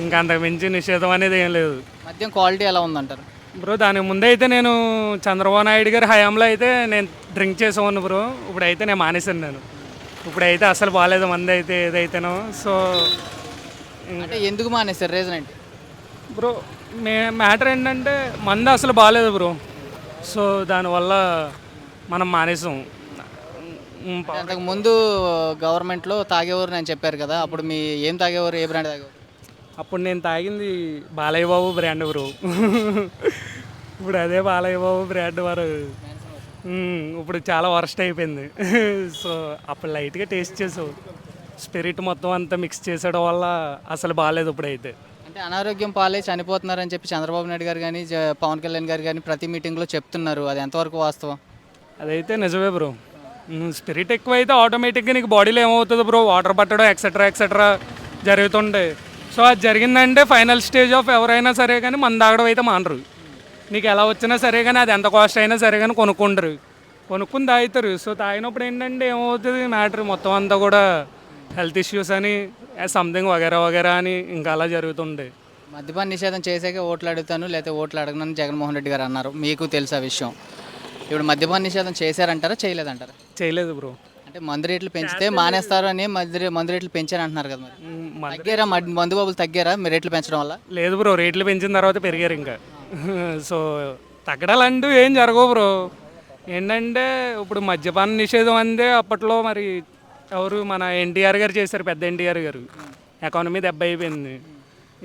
ఇంకా అంతకు మించి నిషేధం అనేది ఏం లేదు. మద్యం క్వాలిటీ ఎలా ఉందంటారు? బ్రో దానికి ముందు అయితే నేను చంద్రబాబు నాయుడు గారి హయాంలో అయితే నేను డ్రింక్ చేసేవాడిని బ్రో. ఇప్పుడైతే నేను మానేశాను. ఇప్పుడైతే అసలు బాగాలేదు మంది అయితే ఏదైతేనో. సో అంటే ఎందుకు మానేస్తారు? రీజన్ ఏంటి బ్రో? మ్యాటర్ ఏంటంటే మందు అసలు బాగాలేదు బ్రో. సో దానివల్ల మనం మానేసాం. అంతకు ముందు గవర్నమెంట్లో తాగేవారు నేను చెప్పారు కదా, అప్పుడు మీ ఏం తాగేవారు? ఏ బ్రాండ్ తాగేవారు? అప్పుడు నేను తాగింది బాలయ్య బాబు బ్రాండ్ బ్రో. ఇప్పుడు అదే బాలయ్య బాబు బ్రాండ్ వారు ఇప్పుడు చాలా వర్స్ట్ అయిపోయింది. సో అప్పుడు లైట్గా టేస్ట్ చేసావు, స్పిరిట్ మొత్తం అంతా మిక్స్ చేసేయడం వల్ల అసలు బాగాలేదు ఇప్పుడైతే. అంటే అనారోగ్యం పాలే చనిపోతున్నారని చెప్పి చంద్రబాబు నాయుడు గారు కానీ పవన్ కళ్యాణ్ గారు కానీ ప్రతి మీటింగ్లో చెప్తున్నారు. అది ఎంతవరకు వాస్తవం? అదైతే నిజమే బ్రో. స్పిరిట్ ఎక్కువైతే ఆటోమేటిక్గా నీకు బాడీలో ఏమవుతుంది బ్రో, వాటర్ పట్టడం ఎక్సెట్రా జరుగుతుండే. సో అది జరిగిందంటే ఫైనల్ స్టేజ్ ఆఫ్ ఎవరైనా సరే కానీ మందు తాగడం అయితే మానరు. నీకు ఎలా వచ్చినా సరే కానీ అది ఎంత కాస్ట్ అయినా సరే కానీ కొనుక్కుని తాగుతారు. సో తాగినప్పుడు ఏంటంటే ఏమవుతుంది, మ్యాటర్ మొత్తం అంతా కూడా హెల్త్ ఇష్యూస్ అని సంథింగ్ వగేరా అని ఇంకా అలా జరుగుతుండే. మద్యపాన నిషేధం చేసాక ఓట్లు అడుగుతాను లేకపోతే ఓట్లు అడగనని జగన్మోహన్ రెడ్డి గారు అన్నారు. మీకు తెలుసా విషయం? ఇప్పుడు మద్యపాన నిషేధం చేశారంటారా చేయలేదంటారా? చేయలేదు బ్రో. అంటే మందు రేట్లు పెంచితే మానేస్తారు అని మందు రేట్లు పెంచారు అంటున్నారు కదా. మరి తగ్గారా? మందు బాబులు తగ్గారా మీ రేట్లు పెంచడం వల్ల? లేదు బ్రో, రేట్లు పెంచిన తర్వాత పెరిగారు ఇంకా. సో తగ్గడాలంటూ ఏం జరగవు బ్రో. ఏంటంటే ఇప్పుడు మద్యపాన నిషేధం అందే అప్పట్లో మరి ఎవరు మన ఎన్టీఆర్ గారు చేశారు, పెద్ద ఎన్టీఆర్ గారు. ఎకానమీ దెబ్బ అయిపోయింది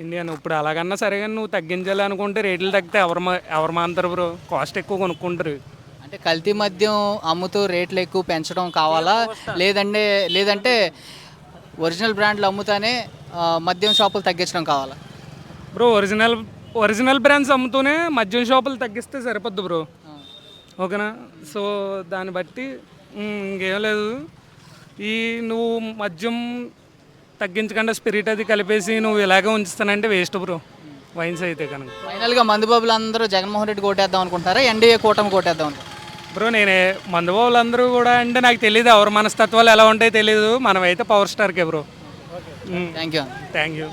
ఇండియన్. ఇప్పుడు అలాగన్నా సరే కానీ నువ్వు తగ్గించాలి అనుకుంటే రేట్లు తగ్గితే ఎవరు మాంటారు బ్రో? కాస్ట్ ఎక్కువ కొనుక్కుంటారు. అంటే కల్తీ మద్యం అమ్ముతూ రేట్లు ఎక్కువ పెంచడం కావాలా, లేదంటే ఒరిజినల్ బ్రాండ్లు అమ్ముతానే మద్యం షాపులు తగ్గించడం కావాలా? బ్రో ఒరిజినల్ బ్రాండ్స్ అమ్ముతూనే మద్యం షాపులు తగ్గిస్తే సరిపోద్దు బ్రో. ఓకేనా? సో దాన్ని బట్టి ఇంకేం లేదు. నువ్వు మద్యం తగ్గించకుండా స్పిరిట్ అది కలిపేసి నువ్వు ఇలాగే ఉంచుతానంటే వేస్ట్ బ్రో వైన్స్ అయితే కనుక. ఫైనల్గా మందుబాబులు అందరూ జగన్మోహన్ రెడ్డి కోటేద్దాం అనుకుంటారా, ఎన్డీఏ కూటమి కోటేద్దాం అనుకుంటారా? బ్రో మందుబాబులు అందరూ కూడా అంటే నాకు తెలియదు, ఎవరి మనస్తత్వాలు ఎలా ఉంటాయో తెలియదు. మనమైతే పవర్ స్టార్కే బ్రో. Thank you.